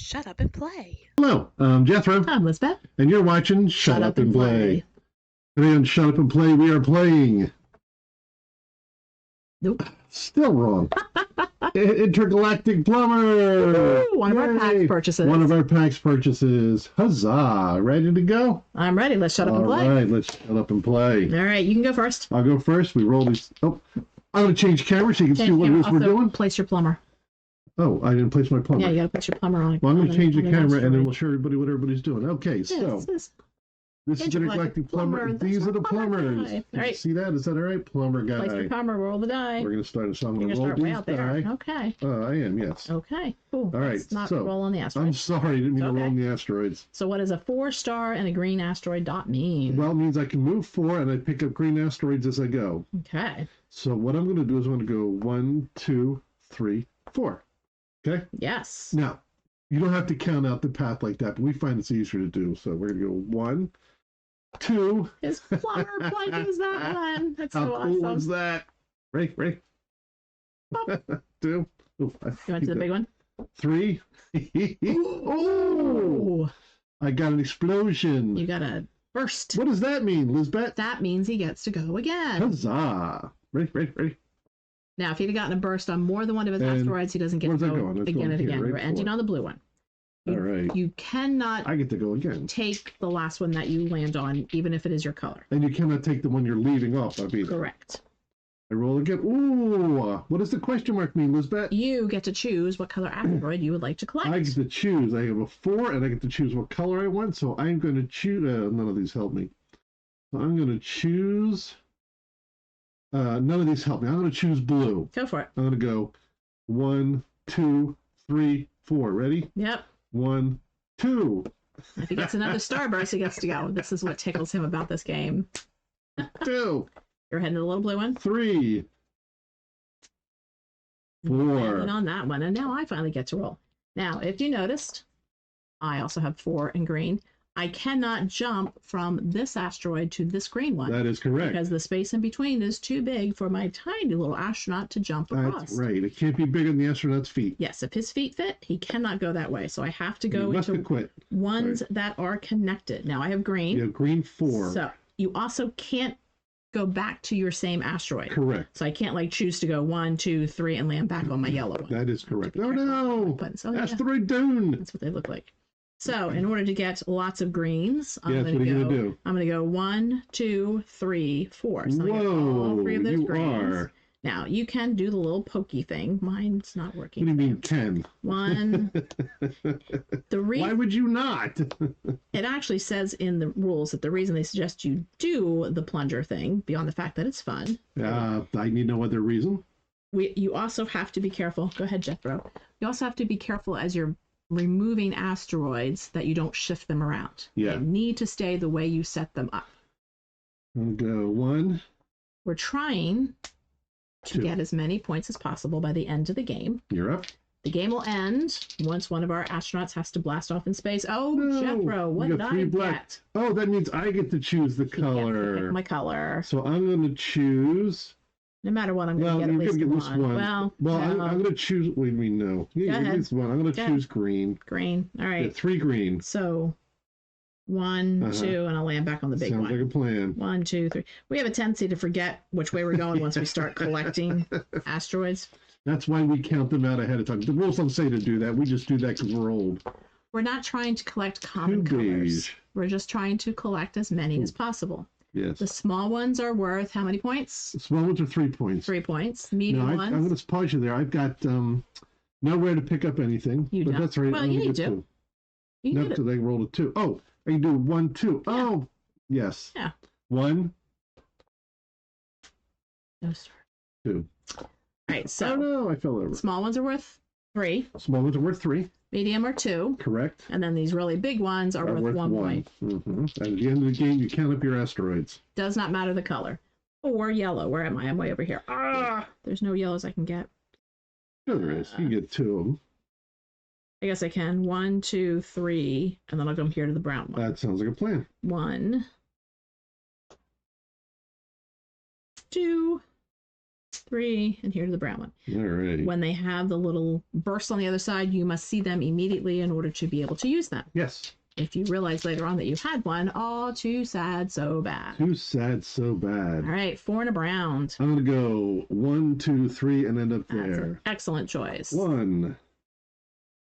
Shut Up and Play. Hello, I'm Jethro. I'm Lisbeth. And you're watching Shut Up and Play. Today on Shut Up and Play, we are playing... Nope. Still wrong. Intergalactic Plumber! Ooh, one of our PAX purchases. One of our PAX purchases. Huzzah! Ready to go? I'm ready. Let's shut up and play. All right, let's shut up and play. All right, you can go first. I'll go first. We roll these... Oh, I'm going to change camera so you can see what it is we're doing. Place your plumber. Oh, I didn't place my plumber. Yeah, you got to place your plumber on. Well, I'm going to change the camera and then we'll show everybody what everybody's doing. Okay, so... This is Intergalactic Plumber. These are the plumbers. All right. See that? Is that all right? Plumber guy. Place your plumber, roll the die. We're going to start. So I'm going to roll way out there. die. Okay. I am, yes. Okay. Cool. All right. Let's not so, roll on the asteroids. I'm sorry. I didn't mean to roll on the asteroids. So what does a 4-star and a green asteroid dot mean? Well, it means I can move 4 and I pick up green asteroids as I go. Okay. So what I'm going to do is I'm going to go 1, 2, 3, 4. Okay? Yes. Now, you don't have to count out the path like that, but we find it's easier to do. So we're going to go 1, 2. His plumber blank is that one. That's How so cool awesome. is that? Ray. 2. You Oh, went to the big one? 3. Oh! I got an explosion. You got a burst. What does that mean, Lisbeth? That means he gets to go again. Huzzah! Ready. Now, if he'd have gotten a burst on more than one of his asteroids, he doesn't get to go again and again. You're ending on the blue one. All right. You cannot I get to go again. Take the last one that you land on, even if it is your color. And you cannot take the one you're leaving off of either. Correct. I roll again. Ooh! What does the question mark mean, Lisbeth? You get to choose what color asteroid you would like to collect. I get to choose. I have a 4, and I get to choose what color I want, so I'm going to choose... none of these help me. So I'm going to choose... none of these help me. I'm going to choose blue. Go for it. I'm going to go 1, 2, 3, 4. Ready? Yep. 1, 2. If he gets another starburst, he gets to go. This is what tickles him about this game. 2. You're heading to the little blue one. 3. 4. And on that one. And now I finally get to roll. Now, if you noticed, I also have 4 in green. I cannot jump from this asteroid to this green one. That is correct. Because the space in between is too big for my tiny little astronaut to jump across. That's right. It can't be bigger than the astronaut's feet. Yes, if his feet fit, he cannot go that way. So I have to go into ones that are connected. Now I have green. You have green 4. So you also can't go back to your same asteroid. Correct. So I can't like choose to go 1, 2, 3 and land back on my yellow one. That is correct. Oh no! Asteroid Dune! That's what they look like. So in order to get lots of greens, I'm going to go 1, 2, 3, 4. So I'm going to get all 3 of those greens. Now you can do the little pokey thing. Mine's not working. What do you mean 10? 1, 3. Why would you not? It actually says in the rules that the reason they suggest you do the plunger thing, beyond the fact that it's fun. I need no other reason. You also have to be careful. Go ahead, Jethro. You also have to be careful as you're removing asteroids that you don't shift them around. Yeah. They need to stay the way you set them up. I'll go 1. We're trying to get as many points as possible by the end of the game. You're up. The game will end once one of our astronauts has to blast off in space. Oh, no, Jethro, what did I get? Oh, that means I get to choose the color. Pick my color. So I'm going to choose... No matter what, I'm going to get at least one. Well, I'm going to choose... What do you mean, no? Yeah, at least one. I'm going to choose green. Green. All right. 3 green. So 1, 2, and I'll land back on the big one. Sounds like a plan. 1, 2, 3. We have a tendency to forget which way we're going once we start collecting asteroids. That's why we count them out ahead of time. The rules don't say to do that. We just do that because we're old. We're not trying to collect common colors. We're just trying to collect as many as possible. Yes. The small ones are worth how many points? The small ones are 3 points. 3 points. Medium ones. I'm going to pause you there. I've got nowhere to pick up anything. You don't. That's right. Well, you do. Not until they rolled a 2. Oh, I can do 1, 2. Yeah. Oh, yes. Yeah. 1. No, sir. 2. All right. So. Oh no, I fell over. Small ones are worth 3. Small ones are worth 3. Medium are 2. Correct. And then these really big ones are worth 1 point. Mm-hmm. And at the end of the game, you count up your asteroids. Does not matter the color. Or yellow. Where am I? I'm way over here. There's no yellows I can get. Sure there is. You get 2 of them. I guess I can. 1, 2, 3, and then I'll come here to the brown one. That sounds like a plan. 1, 2, 3, and here's the brown one. All right. When they have the little bursts on the other side, you must see them immediately in order to be able to use them. Yes. If you realize later on that you had one, oh, too sad, so bad. Too sad, so bad. All right, 4 and a brown. I'm going to go 1, 2, 3, and end up there. That's an excellent choice. 1.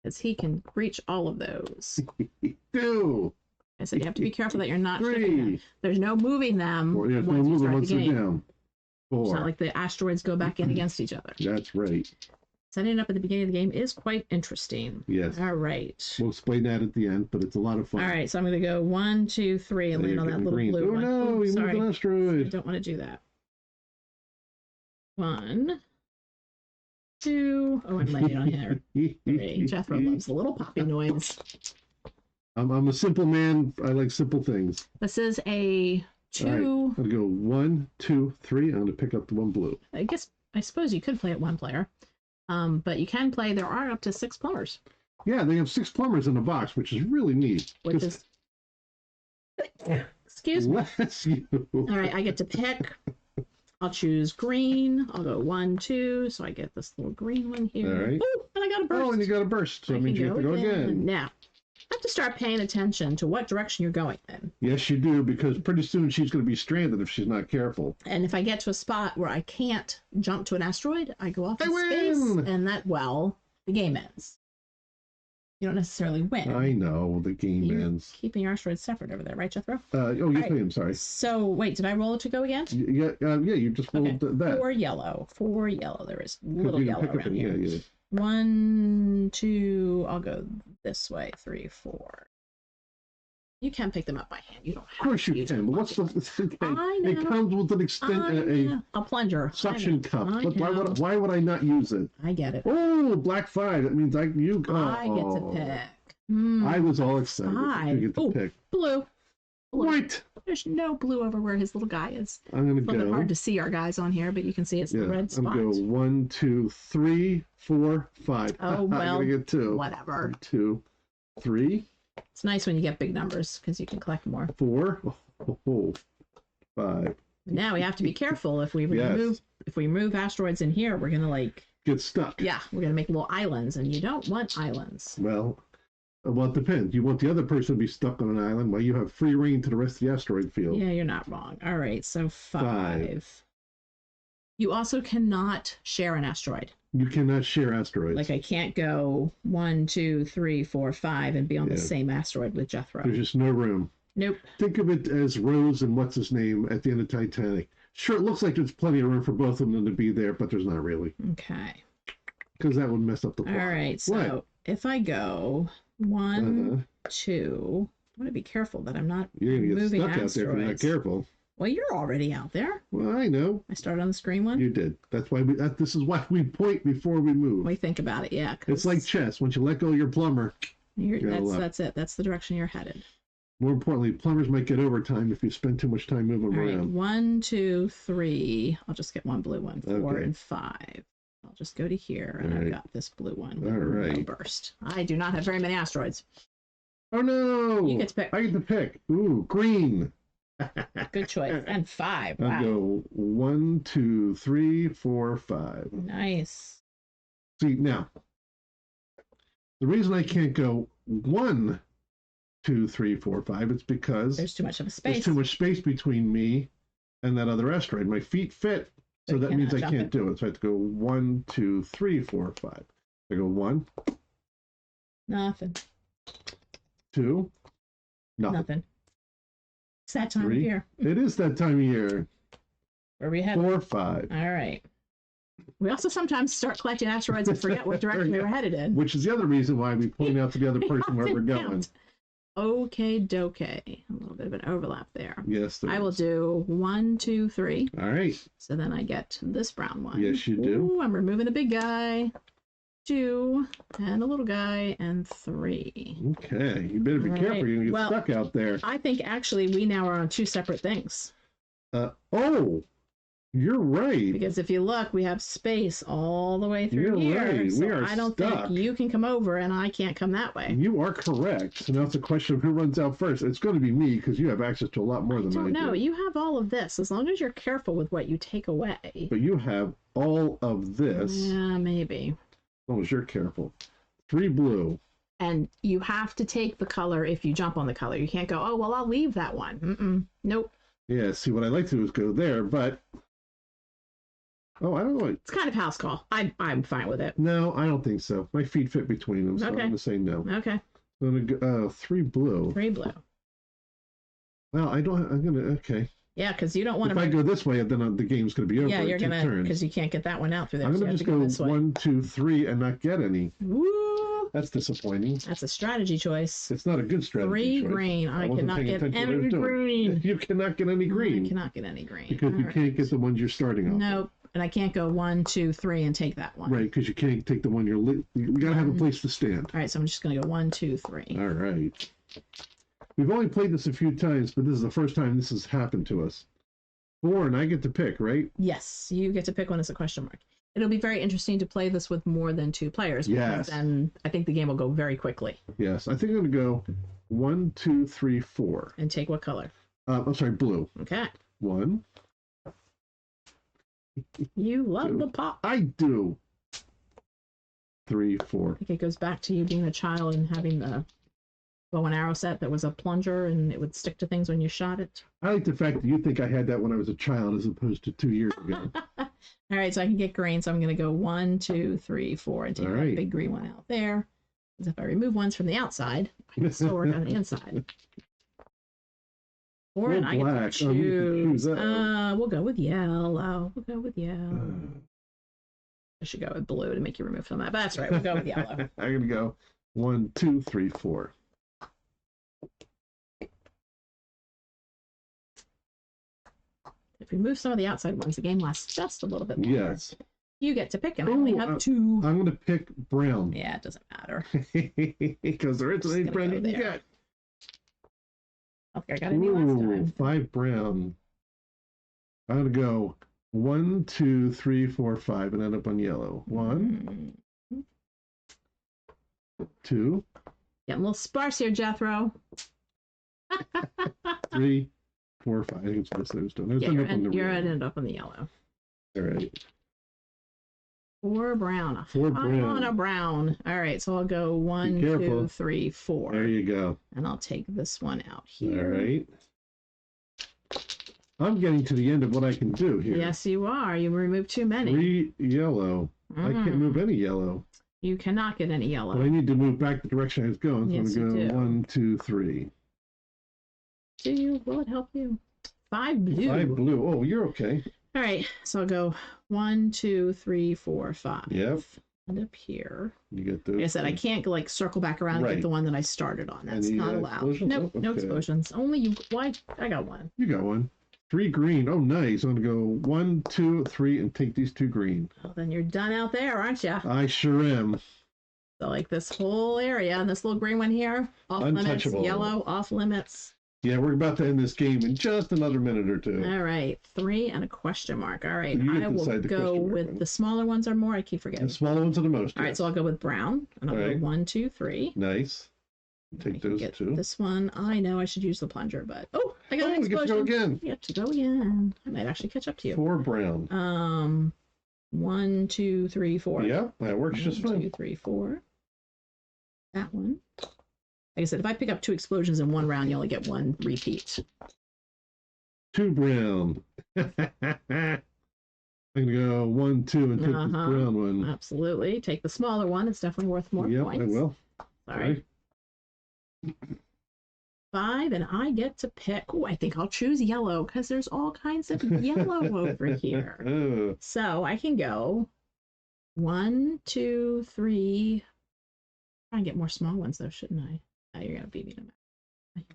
Because he can reach all of those. 2. I said you have to be careful that you're not 3. shipping them. There's no moving them. 4. Yeah, once no you moving start once the they're game. down. 4. It's not like the asteroids go back in against each other. That's right. Setting it up at the beginning of the game is quite interesting. Yes. All right. We'll explain that at the end, but it's a lot of fun. All right, so I'm going to go 1, 2, 3 and land on that little green. blue one. Oh no, Oops, you moved an I asteroid. don't want to do that. 1, 2. Oh, I'm laying on here. 3. Jethro loves the little poppy noise. I'm a simple man. I like simple things. This is a 2. Right. I'm going to go 1, 2, 3. I'm going to pick up the one blue. I suppose you could play it 1 player. But you can play, there are up to 6 plumbers. Yeah, they have 6 plumbers in the box, which is really neat. Which is... Excuse me. Bless you. All right, I get to pick. I'll choose green. I'll go 1, 2. So I get this little green one here. All right. Ooh, and I got a burst. Oh, and you got a burst. So that means you have to go again. Now, I have to start paying attention to what direction you're going in. Yes, you do, because pretty soon she's going to be stranded if she's not careful. And if I get to a spot where I can't jump to an asteroid, I go off in I space, win! and the game ends. You don't necessarily win. I know, the game ends. Keeping your asteroids separate over there, right, Jethro? Yes, right. ma'am, sorry. So, wait, did I roll it to go again? Yeah, you just rolled that. 4 yellow. 4 yellow. There is little yellow around here. Yeah. 1, 2, I'll go this way. 3, 4. You can pick them up by hand. You don't have to. Of course you can, but what's the I know. It comes with an extent, a plunger. suction cup. But why would I not use it? I get it. Oh, black 5. That means I get to pick. I was all excited to get to pick. Blue. What? There's no blue over where his little guy is. I'm gonna go. It's a little bit hard to see our guys on here, but you can see it's the red spot. I'm gonna go 1, 2, 3, 4, 5. Oh well. I'm gonna get 2. Whatever. 2, 3. It's nice when you get big numbers because you can collect more. 4. 5. Now we have to be careful if we move asteroids in here, we're gonna get stuck. Yeah, we're gonna make little islands, and you don't want islands. Well, it depends. You want the other person to be stuck on an island while you have free reign to the rest of the asteroid field. Yeah, you're not wrong. All right, so 5. You also cannot share an asteroid. You cannot share asteroids. Like I can't go 1, 2, 3, 4, 5 and be on the same asteroid with Jethro. There's just no room. Nope. Think of it as Rose and what's his name at the end of Titanic. Sure, it looks like there's plenty of room for both of them to be there, but there's not really. Okay. Because that would mess up the plot. All right, so if I go 1, 2, I want to be careful that I'm not You're going to get moving stuck asteroids. out there if you're not careful. Well, you're already out there. Well, I know. I started on the screen one. You did. That's why this is why we point before we move. We think about it, yeah. It's like chess. Once you let go of your plumber, that's it. That's the direction you're headed. More importantly, plumbers might get overtime if you spend too much time moving around. Right, 1, 2, 3. I'll just get one blue one. 4 and 5. I'll just go to here, and I've got this blue one. All right. No burst. I do not have very many asteroids. Oh no! You get to pick. I get to pick. Ooh, green. Good choice. And 5. I'll Wow. go 1, 2, 3, 4, 5. Nice. See, now, the reason I can't go 1, 2, 3, 4, 5, it's because there's too much of a space. There's too much space between me and that other asteroid. My feet fit, so that means I can't do it. So I have to go 1, 2, 3, 4, 5. I go 1. Nothing. 2. Nothing. It's that time 3. of year. It is that time of year. Where we headed? 4, 5. All right. We also sometimes start collecting asteroids and forget what direction we were headed in. Which is the other reason why we point out to the other person where we're going. Okay, doke. A little bit of an overlap there. Yes, I will do 1, 2, 3. All right. So then I get this brown one. Yes, you do. Ooh, I'm removing a big guy. 2, and a little guy, and 3. Okay, you better be careful. You're going to get stuck out there. I think actually we now are on 2 separate things. Oh, You're right. Because if you look, we have space all the way through here. Right. So we are I don't stuck. think you can come over and I can't come that way. You are correct. So now it's a question of who runs out first. It's going to be me because you have access to a lot more than I do. No, you have all of this as long as you're careful with what you take away. But you have all of this. Yeah, maybe. As long as you're careful. 3 blue. And you have to take the color if you jump on the color. You can't go, oh, well, I'll leave that one. Nope. Yeah, see, what I like to do is go there, but... Oh, I don't know. It's kind of house call. I'm fine with it. No, I don't think so. My feet fit between them, so Okay. I'm going to say no. Okay. I'm going to go 3 blue. 3 blue. Well, I'm going to... Okay. Yeah, because you don't want to... If I go this way, then the game's going to be over. Yeah, you're going to... Because you can't get that one out through there. I'm going to just go 1, 2, 3 and not get any. Woo! That's disappointing. That's a strategy choice. It's not a good strategy 3 choice. green. I cannot get any green. You cannot get any green. I cannot get any green. Because you can't get the ones you're starting off. Nope. And I can't go 1, 2, 3 and take that one. Right, because you can't take the one you got to have a place to stand. All right, so I'm just going to go 1, 2, 3. All right. We've only played this a few times, but this is the first time this has happened to us. 4, and I get to pick, right? Yes, you get to pick one as a question mark. It'll be very interesting to play this with more than 2 players. Yes. And I think the game will go very quickly. Yes, I think I'm going to go 1, 2, 3, 4. And take what color? I'm sorry, blue. Okay. 1. You love 2. the pop. I do. 3, 4. I think it goes back to you being a child and having the bow and arrow set that was a plunger and it would stick to things when you shot it. I like the fact that you think I had that when I was a child as opposed to 2 years ago. All right, so I can get green, so I'm going to go 1, 2, 3, 4 and take that big green one out there. Because if I remove ones from the outside, I can still work on the inside. 4 and I get to choose. We'll go with yellow. We'll go with yellow. I should go with blue to make you remove some of that, but that's right. We'll go with yellow. I'm going to go 1, 2, 3, 4. If we move some of the outside ones, the game lasts just a little bit longer. Yes. You get to pick, and I only have 2. I'm going to pick brown. Yeah, it doesn't matter. Because there isn't any brown you can get. Okay, I got any last time. 5 brown. I'm going to go 1, 2, 3, 4, 5, and end up on yellow. 1, 2. Getting a little sparse here, Jethro. 3, 4, 5. I think it's supposed to stone. Yeah, you're end up on the yellow. All right. 4 brown. 4 brown. I'm on a brown. All right, so I'll go 1, 2, 3, 4. There you go. And I'll take this one out here. All right. I'm getting to the end of what I can do here. Yes, you are. You removed too many. 3 yellow. I can't move any yellow. You cannot get any yellow. But I need to move back the direction I was going. So yes, I'm going to go 1, 2, 3. Do you? Will it help you? 5 blue. 5 blue. Oh, you're okay. All right, so I'll go 1, 2, 3, 4, 5. Yep. And up here. You get those. Like I said, I can't like circle back around and get the one that I started on. That's not allowed. Nope, no explosions. Only you. Why? I got one. You got one. 3 green. Oh, nice. I'm gonna go 1, 2, 3, and take these 2 green. Well, then you're done out there, aren't you? I sure am. So like this whole area and this little green one here, off limits. Yellow, off limits. Yeah, we're about to end this game in just another minute or 2. All right, 3 and a question mark. All right, I will go with the smaller ones are more. I keep forgetting. The smaller ones are the most. All right, so I'll go with brown, and I'll go 1, 2, 3. Nice. Take those 2. This one, I know I should use the plunger, but I got an explosion. We get to go again. You have to go again. I might actually catch up to you. 4 brown. 1, 2, 3, 4. Yeah, that works just fine. 1, 2, 3, 4. That one. Like I said, if I pick up 2 explosions in one round, you only get 1 repeat. 2 brown. I'm going to go 1, 2, and take this brown one. Absolutely. Take the smaller one. It's definitely worth more points. Yep, I will. All right. 5, and I get to pick. Oh, I think I'll choose yellow because there's all kinds of yellow over here. So I can go 1, 2, 3. Try and get more small ones, though, shouldn't I? Oh, you're going to beat me to that.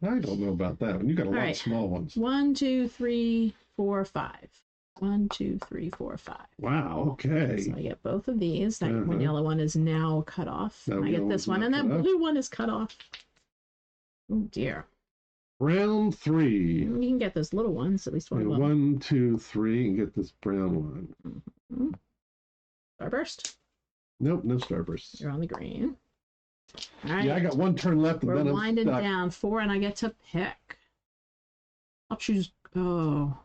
I don't know about that one. You got a lot of small ones. 1, 2, 3, 4, 5. 1, 2, 3, 4, 5. Wow. Okay. So I get both of these. That one yellow one is now cut off. I get this one, and that blue one is cut off. Oh dear. Round 3. You can get those little ones, at least one of them. 1, 2, 3, and get this brown one. Mm-hmm. Starburst? Nope, no starbursts. You're on the green. All right. Yeah, I got one turn left. We're winding down 4, and I get to pick. I'll choose. Oh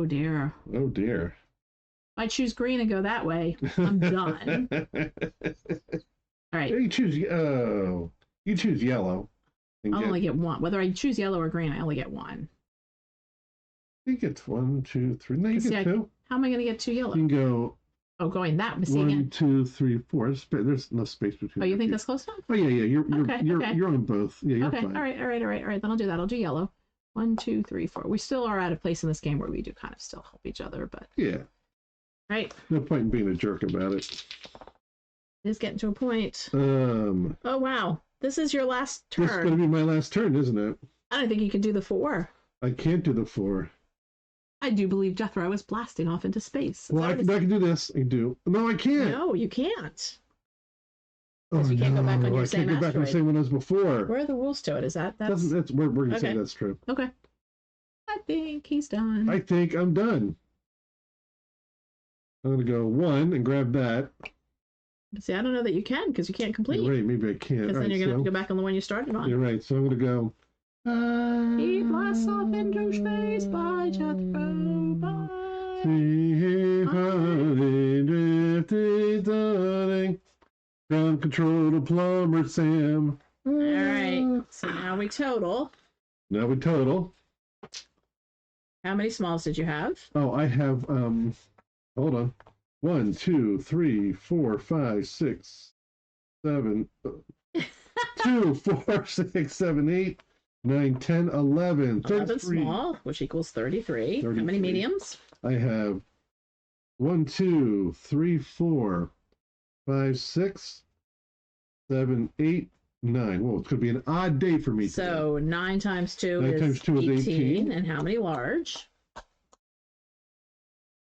dear. Oh dear. I choose green and go that way. I'm done. All right. You choose. You choose yellow. I'll only get one. Whether I choose yellow or green, I only get one. You get 1, 2, 3. No, you get 2. How am I going to get 2 yellow? You can go. Oh, going that. 1, 2, 3, 4. There's enough space between. Oh, you think that's close enough? Oh yeah. You're okay. You're on both. Yeah, you're okay. fine. All right. Then I'll do that. I'll do yellow. 1, 2, 3, 4. We still are at a place in this game where we do kind of still help each other, but yeah. Right. No point in being a jerk about it. It is getting to a point. Oh wow. This is your last turn. This is going to be my last turn, isn't it? I don't think you can do the 4. I can't do the 4. I do believe Jethro was blasting off into space. Well, I can do this. I do. No, I can't. No, you can't. Oh, you can't go back on your I same can't go back on the same one as before. Where are the rules to it? Is that's we're going to say that's true. Okay. I think he's done. I think I'm done. I'm going to go 1 and grab that. See, I don't know that you can because you can't complete. You're right, maybe I can't. Because then you're going to have to go back on the one you started on. You're right, so I'm going to go. He blasts off into space by Jethro. Bye. Drifted, darling. Ground control to Plumber Sam. All right, so now we total. How many smalls did you have? Oh, I have, hold on. 1, 2, 3, 4, 5, 6, 7, 2, 4, 6, 7, 8, 9, 10, 11. 11 small, which equals 33. How many mediums? I have 1, 2, 3, 4, 5, 6, 7, 8, 9. Well, it's going to be an odd day for me today. So 9 times 2 is 18. And how many large?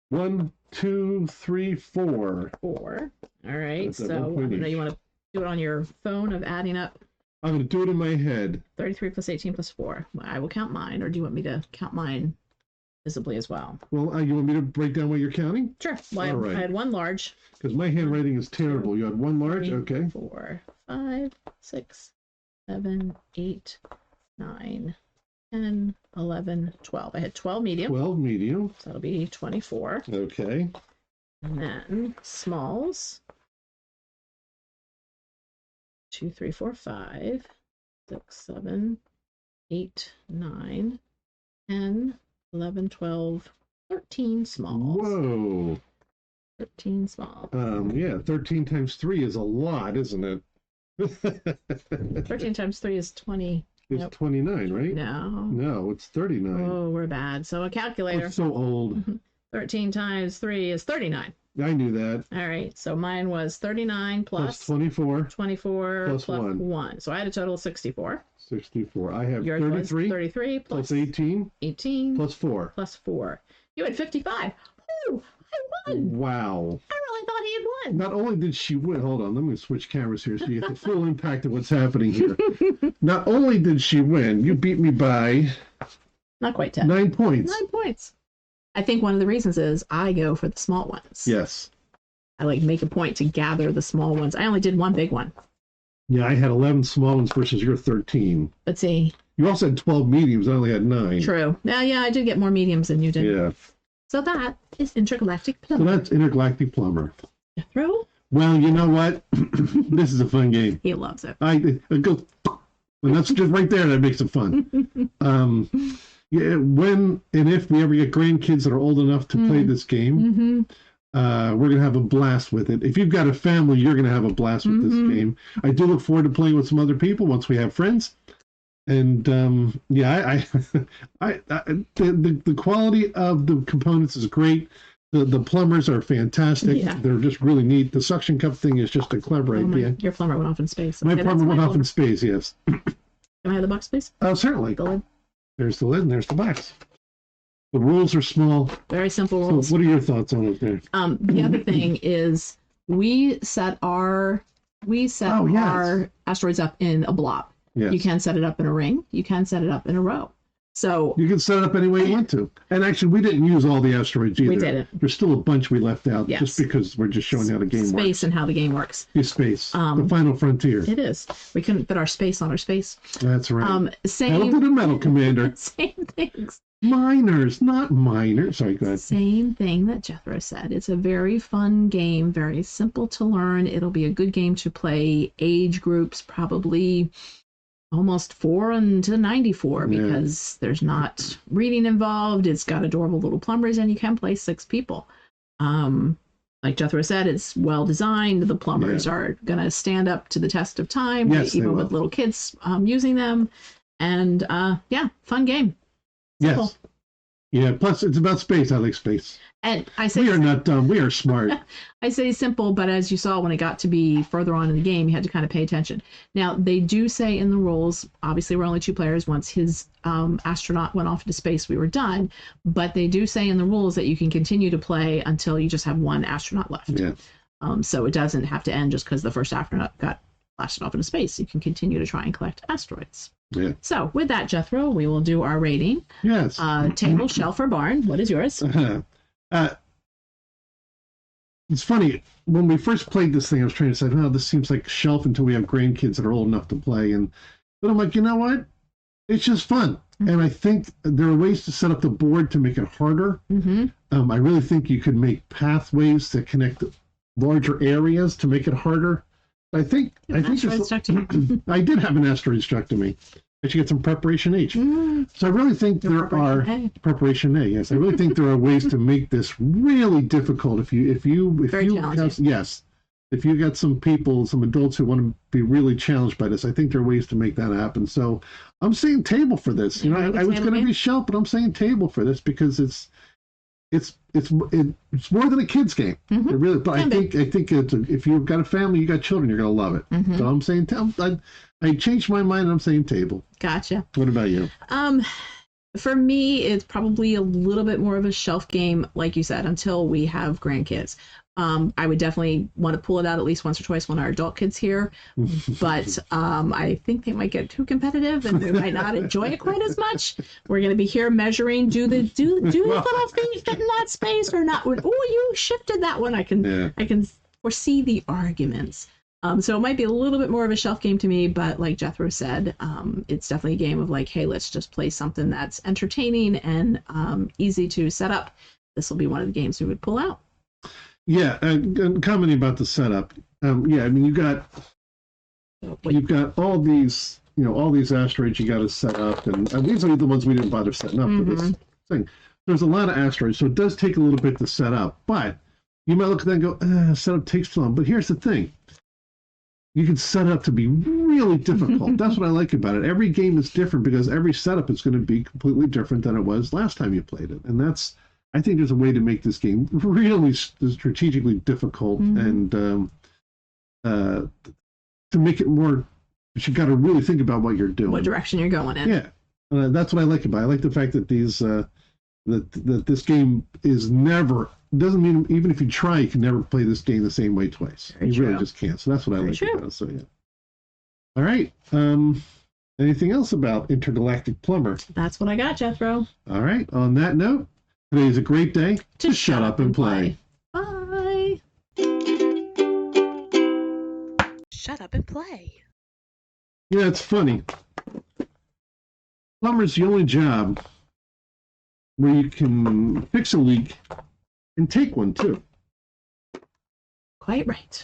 1, 2, 3, 4. 4. All right. So you want to do it on your phone of adding up? I'm going to do it in my head. 33 plus 18 plus 4. I will count mine, or do you want me to count mine visibly as well? Well, you want me to break down what you're counting? Sure. Well, I had 1 large. Because my handwriting is terrible. You had 1 large? 3, okay. 4, 5, 6, 7, 8, 9, 10, 11, 12. I had 12 medium. 12 medium. So that'll be 24. Okay. And then smalls. 2, 3, 4, 5, 6, 7, 8, 9, 10, 11, 12, 13 smalls. Whoa. 13 smalls. Yeah, 13 times 3 is a lot, isn't it? 13 times 3 is 20. It's 29, right? No, it's 39. Oh, we're bad. So a calculator. It's so old. 13 times 3 is 39. I knew that. All right. So mine was 39 plus 24. 24 plus 1. So I had a total of 64. 64. I have Yours 33. Was 33 plus 18. 18. Plus 4. Plus 4. You had 55. Oh, I won. Wow. I really thought he had won. Not only did she win, hold on, let me switch cameras here so you get the full impact of what's happening here. Not only did she win, you beat me by... Not quite 10. 9 points. 9 points. I think one of the reasons is I go for the small ones. Yes. I make a point to gather the small ones. I only did 1 big one. Yeah, I had 11 small ones versus your 13. Let's see. You also had 12 mediums. I only had 9. True. Yeah, I did get more mediums than you did. Yeah. So that is Intergalactic Plumber. So that's Intergalactic Plumber. Jethro? Well, you know what? This is a fun game. He loves it. I go, and that's just right there. That makes it fun. Yeah, when and if we ever get grandkids that are old enough to play this game, we're gonna have a blast with it. If you've got a family, you're gonna have a blast with this game. I do look forward to playing with some other people once we have friends. And yeah, the quality of the components is great. The plumbers are fantastic. Yeah. They're just really neat. The suction cup thing is just a clever idea. Your plumber went off in space. My plumber went off in space, yes. Can I have the box, please? Oh, certainly. The lid. There's the lid and there's the box. The rules are small. Very simple rules. So what are your thoughts on it there? The other thing is we set our asteroids up in a blob. Yes. You can set it up in a ring. You can set it up in a row. So you can set it up any way you want to. And actually, we didn't use all the asteroids either. We didn't. There's still a bunch we left out, yes. just because we're just showing how the game works. Space and how the game works. Space. The final frontier. It is. We couldn't fit our space on our space. That's right. Same. Metal to the metal, Commander. Same things. Miners, not miners. Sorry, go ahead. Same thing that Jethro said. It's a very fun game, very simple to learn. It'll be a good game to play age groups, probably almost 4 to 94, because there's not reading involved. It's got adorable little plumbers, and you can play 6 people. Like Jethro said, it's well designed. The plumbers are going to stand up to the test of time, even with little kids using them. And fun game. Simple. Yes. Yeah, plus it's about space. I like space. And I say we are not dumb. We are smart. I say simple, but as you saw when it got to be further on in the game, you had to kind of pay attention. Now, they do say in the rules, obviously we're only 2 players. Once his astronaut went off into space, we were done. But they do say in the rules that you can continue to play until you just have 1 astronaut left. Yeah. So it doesn't have to end just because the first astronaut got blasted off into space. You can continue to try and collect asteroids. Yeah. So with that, Jethro, we will do our rating. Yes. Table, shelf, or barn. What is yours? It's funny, when we first played this thing, I was trying to say, no, this seems like shelf until we have grandkids that are old enough to play. But I'm like, you know what? It's just fun. Mm-hmm. And I think there are ways to set up the board to make it harder. Mm-hmm. I really think you could make pathways that connect larger areas to make it harder. I think stuck to you. I did have an asteroid struck to me. I should get some preparation H. So I really think there are preparation A. Yes, I really think there are ways to make this really difficult. If you got some people, some adults who want to be really challenged by this, I think there are ways to make that happen. So I'm saying table for this. You know, I was going to be shelf, but I'm saying table for this because it's more than a kid's game. It really, but I think if you've got a family, you got children, you're going to love it. So I'm saying I changed my mind and I'm saying table. Gotcha. What about you? For me, it's probably a little bit more of a shelf game, like you said, until we have grandkids. I would definitely want to pull it out at least once or twice when our adult kids here, but I think they might get too competitive and we might not enjoy it quite as much. We're going to be here measuring, do the little feet fit in that space or not? Oh, you shifted that one. I can foresee the arguments. So it might be a little bit more of a shelf game to me, but like Jethro said, it's definitely a game of like, hey, let's just play something that's entertaining and easy to set up. This will be one of the games we would pull out. Yeah, commenting about the setup. I mean, you've got all these, all these asteroids you got to set up, and these are the ones we didn't bother setting up for this thing. There's a lot of asteroids, so it does take a little bit to set up. But you might look at that and go, setup takes too long. But here's the thing: you can set it up to be really difficult. That's what I like about it. Every game is different because every setup is going to be completely different than it was last time you played it, and I think there's a way to make this game really strategically difficult and to make it more, you got to really think about what you're doing. What direction you're going in. Yeah. That's what I like about it. I like the fact that that this game doesn't mean even if you try, you can never play this game the same way twice. You really just can't. So that's what I like about it. So yeah. All right. Anything else about Intergalactic Plumber? That's what I got, Jethro. All right. On that note, today is a great day to shut up and play. Bye. Shut up and play. Yeah, it's funny. Plumber's the only job where you can fix a leak and take one too. Quite right.